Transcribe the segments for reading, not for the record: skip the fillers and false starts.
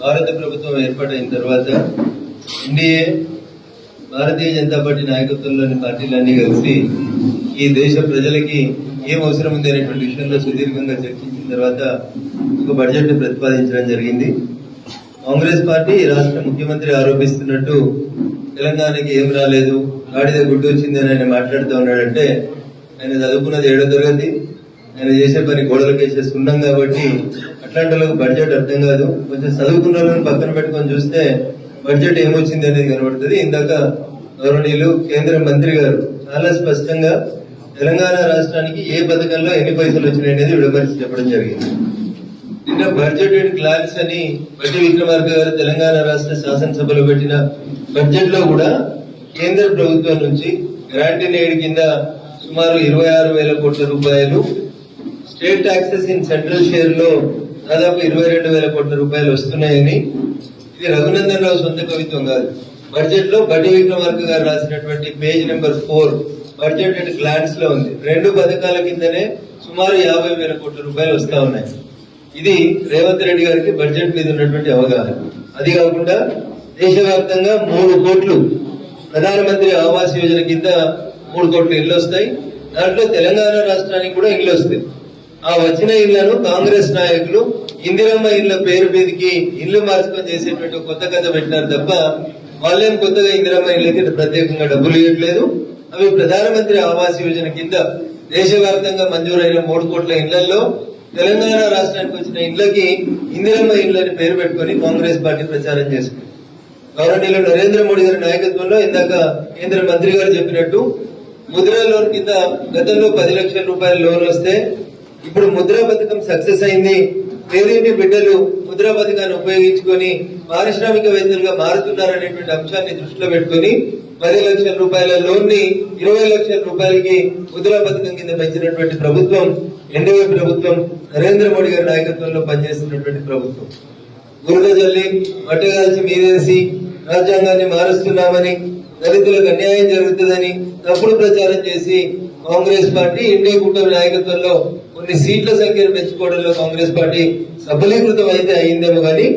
భారత ప్రభుత్వం ఏర్పాటైన తర్వాత ఎన్డీఏ భారతీయ జనతా పార్టీ నాయకత్వంలోని పార్టీలన్నీ కలిసి ఈ దేశ ప్రజలకి ఏం అవసరం ఉంది అనేటువంటి విషయంలో సుదీర్ఘంగా చర్చించిన తర్వాత ఒక బడ్జెట్ ప్రతిపాదించడం జరిగింది. కాంగ్రెస్ పార్టీ రాష్ట్ర ముఖ్యమంత్రి ఆరోపిస్తున్నట్టు తెలంగాణకి ఏం రాలేదు, గాడిద గుడ్డు వచ్చిందని ఆయన మాట్లాడుతూ ఉన్నాడంటే ఆయన చదువుకున్నది 7వ తరగతి, ఆయన చేసే పని గోడలకేసే సున్నం కాబట్టి అట్లాంటి వాళ్ళకి బడ్జెట్ అర్థం కాదు. కొంచెం చదువుకున్న వాళ్ళని పక్కన పెట్టుకొని చూస్తే బడ్జెట్ ఏమొచ్చింది అనేది కనబడుతుంది. ఇందాక గౌరవనీయులు కేంద్ర మంత్రి గారు చాలా స్పష్టంగా తెలంగాణ రాష్ట్రానికి ఏ పథకంలో ఎన్ని పైసలు వచ్చినాయి అనేది విడమరిచి చెప్పడం జరిగింది. నిన్న బడ్జెటెడ్ క్లారిస్ అని బట్టి విక్రమార్క గారు తెలంగాణ రాష్ట్ర శాసనసభలో పెట్టిన బడ్జెట్ లో కూడా కేంద్ర ప్రభుత్వం నుంచి గ్రాంట్ ఇన్ ఎయిడ్ కింద సుమారు 26,000 కోట్ల రూపాయలు, state taxes in central share లో దాదాపు 22,000 కోట్ల రూపాయలు వస్తున్నాయని, ఇది రఘునందన్ రావు సొంత కవిత్వం కాదు. బడ్జెట్ లో బట్టి విక్రమార్క గారు రాసినటువంటి page number 4 budget and glance లో ఉంది. 2 పథకాల కిందనే సుమారు 50,000 కోట్ల రూపాయలు వస్తా ఉన్నాయి. ఇది రేవంత్ రెడ్డి గారికి బడ్జెట్ మీద ఉన్నటువంటి అవగాహన. అది కాకుండా దేశవ్యాప్తంగా 3 కోట్లు ప్రధానమంత్రి ఆవాస్ యోజన కింద 3 కోట్ల ఇళ్లు వస్తాయి. దాంట్లో తెలంగాణ రాష్ట్రానికి కూడా ఇళ్లు వస్తాయి. ఆ వచ్చిన ఇళ్లను కాంగ్రెస్ నాయకులు ఇందిరమ్మ ఇళ్ల పేరు మీదకి ఇళ్లు మార్చుకొని చేసేటువంటి కొత్త కథ పెట్టినారు తప్ప వాళ్ళేం కొత్తగా ఇందిరమ్మ ఇళ్లకి ప్రత్యేకంగా డబ్బులు ఇవ్వట్లేదు. అవి ప్రధానమంత్రి ఆవాస్ యోజన కింద దేశవ్యాప్తంగా మంజూరైన 3 కోట్ల ఇళ్లలో తెలంగాణ రాష్ట్రానికి వచ్చిన ఇళ్లకి ఇందిరమ్మ ఇళ్లని పేరు పెట్టుకుని కాంగ్రెస్ పార్టీ ప్రచారం చేసుకుంది. గౌరవనీయులు నరేంద్ర మోడీ గారి నాయకత్వంలో ఇందాక కేంద్ర మంత్రి గారు చెప్పినట్టు ముద్రా లోన్ కింద గతంలో 10 లక్షల రూపాయల లోన్ వస్తే ఇప్పుడు ముద్రా పథకం సక్సెస్ అయింది. పేదింటి బిడ్డలు ముద్రా పథకాన్ని ఉపయోగించుకొని పారిశ్రామికవేత్తలుగా మారుతున్నారనేటువంటి అంశాన్ని దృష్టిలో పెట్టుకుని 10 లక్షల రూపాయల లోన్ ని 20 లక్షల రూపాయలకి ముద్రా పథకం కింద పెంచినటువంటి ప్రభుత్వం ఎన్డీఏ ప్రభుత్వం, నరేంద్ర మోడీ గారి నాయకత్వంలో పనిచేస్తున్నటువంటి ప్రభుత్వం. గురుద జల్లి మట్టగాల్చి మీదేసి రాజ్యాంగాన్ని మారుస్తున్నామని, దళితులకు అన్యాయం జరుగుతుందని తప్పుడు ప్రచారం చేసి కాంగ్రెస్ పార్టీ ఎన్డీఏ కూటమి నాయకత్వంలో కొన్ని సీట్ల సంఖ్యను పెంచుకోవడంలో కాంగ్రెస్ పార్టీ సఫలీకృతం అయితే అయిందేమో కానీ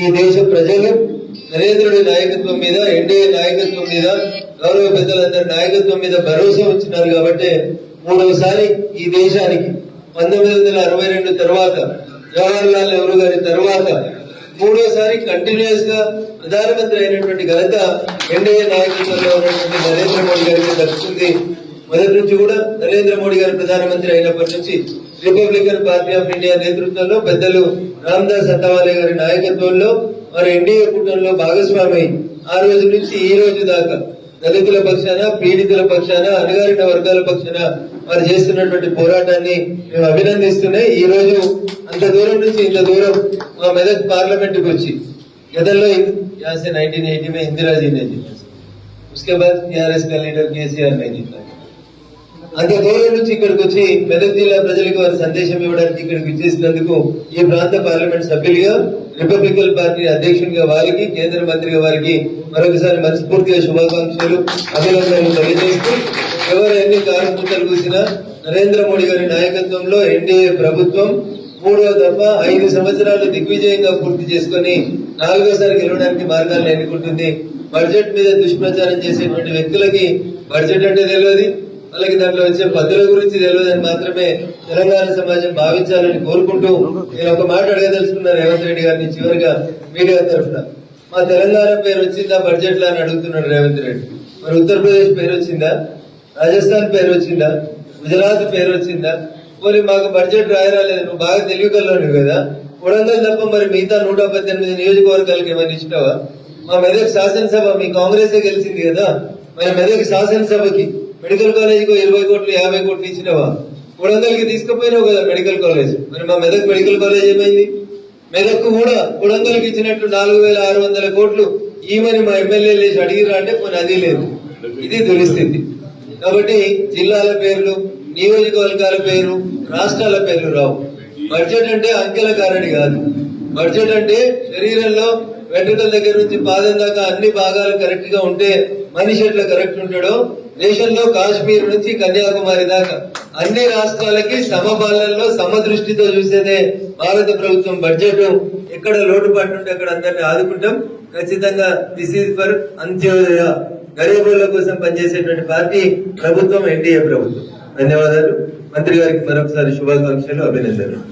ఈ దేశ ప్రజలు నరేంద్రుడి నాయకత్వం మీద, ఎన్డీఏ నాయకత్వం మీద, గౌరవ పెద్దలందరి నాయకత్వం మీద భరోసా వచ్చినారు కాబట్టి 3వసారి ఈ దేశానికి 1962 తర్వాత జవహర్ లాల్ నెహ్రూ గారి తర్వాత 3వసారి కంటిన్యూస్ గా ప్రధానమంత్రి అయినటువంటి ఘనత ఎన్డీఏ నాయకత్వంలో ఉన్నటువంటి నరేంద్ర మోడీ గారికి దక్కుతుంది. మొదటి నుంచి కూడా నరేంద్ర మోడీ గారు ప్రధానమంత్రి అయినప్పటి నుంచి రిపబ్లికన్ పార్టీ ఆఫ్ ఇండియా నేతృత్వంలో పెద్దలు రామదాస్ అథవాలే గారి నాయకత్వంలో వారు ఎన్డీఏ కూటమిలో భాగస్వామి ఆ రోజు నుంచి ఈ రోజు దాకా దళితుల పక్షాన, పీడితుల పక్షాన, అణగారిన వర్గాల పక్షాన వారు చేస్తున్నటువంటి పోరాటాన్ని మేము అభినందిస్తున్నాయి. ఈ రోజు అంత దూరం నుంచి ఇంత దూరం మా మెదక్ పార్లమెంట్ కు వచ్చి గతంలో 1980 में इंदिरा जी ने जीता, उसके बाद टीआरएस का लीडर केसीआर ने जीता. అంత దూరం నుంచి ఇక్కడికి వచ్చి మెదక్ జిల్లా ప్రజలకు వారి సందేశం ఇవ్వడానికి ఇక్కడికి విచ్చేసినందుకు ఈ ప్రాంత పార్లమెంట్ సభ్యులుగా, రిపబ్లికన్ పార్టీ అధ్యక్షునిగా వారికి, కేంద్ర మంత్రిగా వారికి మరొకసారి మనస్ఫూర్తిగా శుభాకాంక్షలు, అభినందనలు తెలియజేస్తూ ఎవరు ఎన్ని కారుకుంటలు కూసినా నరేంద్ర మోడీ గారి నాయకత్వంలో ఎన్డీఏ ప్రభుత్వం 3వ దఫా 5 సంవత్సరాలు దిగ్విజయంగా పూర్తి చేసుకుని 4వసారి గెలవడానికి మార్గాలను ఎన్నుకుంటుంది. బడ్జెట్ మీద దుష్ప్రచారం చేసేటువంటి వ్యక్తులకి బడ్జెట్ అంటే తెలియదు, వాళ్ళకి దాంట్లో వచ్చే పద్ధతుల గురించి తెలియదని మాత్రమే తెలంగాణ సమాజం భావించాలని కోరుకుంటూ నేను ఒక మాట అడగదలుచుకున్నా రేవంత్ రెడ్డి గారిని చివరిగా మీడియా తరఫున. మా తెలంగాణ పేరు వచ్చిందా బడ్జెట్ లో అని అడుగుతున్నాడు రేవంత్ రెడ్డి. మరి ఉత్తరప్రదేశ్ పేరు వచ్చిందా, రాజస్థాన్ పేరు వచ్చిందా, గుజరాత్ పేరు వచ్చిందా? పోనీ మాకు బడ్జెట్ రాయరాలేదు, నువ్వు బాగా తెలివికల్లోనివి కదా, కొడంగల్ తప్ప మరి మిగతా 118 నియోజకవర్గాలకు ఏమైనా ఇచ్చినావా? మా మెదక్ శాసనసభ మీ కాంగ్రెసే గెలిచింది కదా, మరి మెదక్ శాసనసభకి మెడికల్ కాలేజీకి 20 కోట్లు 50 కోట్లు ఇచ్చినావా? కొడంగల్కి తీసుకుపోయినావు కదా మెడికల్ కాలేజ్, మరి మా మెదక్ మెడికల్ కాలేజ్ ఏమైంది? మెదక్ కూడా కొడంగల్కి ఇచ్చినట్టు 4,600 కోట్లు ఈమని మా ఎమ్మెల్యేలు వేసి అడిగిరా అంటే కొన్ని అది లేదు. ఇది దురిస్థితి. కాబట్టి జిల్లాల పేర్లు, నియోజకవర్గాల పేరు, రాష్ట్రాల పేర్లు రావు. బడ్జెట్ అంటే అంకెల కారణి కాదు. బడ్జెట్ అంటే శరీరంలో వెంట్రుకల దగ్గర నుంచి పాదం దాకా అన్ని భాగాలు కరెక్ట్ గా ఉంటే మనిషి ఎట్లా కరెక్ట్ ఉంటాడో దేశంలో కాశ్మీర్ నుంచి కన్యాకుమారి దాకా అన్ని రాష్ట్రాలకి సమపాలనలో సమదృష్టితో చూసేదే భారత ప్రభుత్వం బడ్జెట్. ఎక్కడ లోటుపాటు ఉంటే అక్కడ అందరినీ ఆదుకుంటాం. ఖచ్చితంగా దిస్ ఈజ్ ఫర్ అంత్యోదయ, గరీబుల కోసం పనిచేసేటువంటి పార్టీ ప్రభుత్వం ఎన్డీఏ ప్రభుత్వం. ధన్యవాదాలు. మంత్రి గారికి మరొకసారి శుభాకాంక్షలు, అభినందనలు.